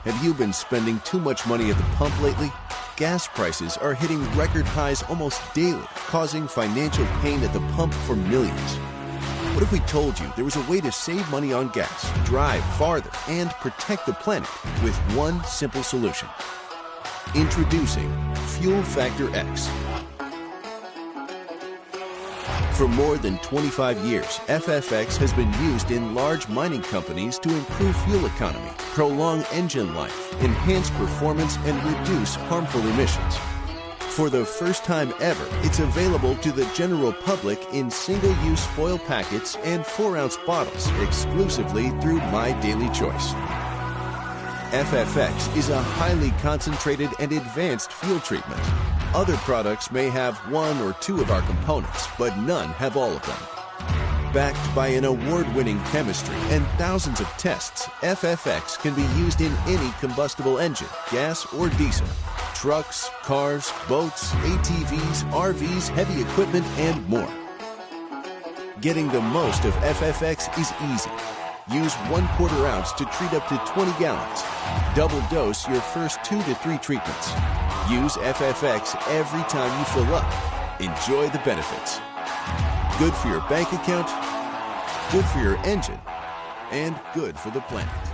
Have you been spending too much money at the pump lately? Gas prices are hitting record highs almost daily, causing financial pain at the pump for millions. What if we told you there was a way to save money on gas, drive farther, and protect the planet with one simple solution? Introducing Fuel Factor X. For more than 25 years, FFX has been used in large mining companies to improve fuel economy, prolong engine life, enhance performance, and reduce harmful emissions. For the first time ever, it's available to the general public in single-use foil packets and 4-ounce bottles exclusively through My Daily Choice. FFX is a highly concentrated and advanced fuel treatment. Other products may have one or two of our components, but none have all of them. Backed by an award-winning chemistry and thousands of tests, FFX can be used in any combustible engine, gas or diesel, trucks, cars, boats, ATVs, RVs, heavy equipment, and more. Getting the most of FFX is easy. Use 1/4 ounce to treat up to 20 gallons. Double dose your first 2 to 3 treatments. Use FFX every time you fill up. Enjoy the benefits. Good for your bank account, good for your engine, and good for the planet.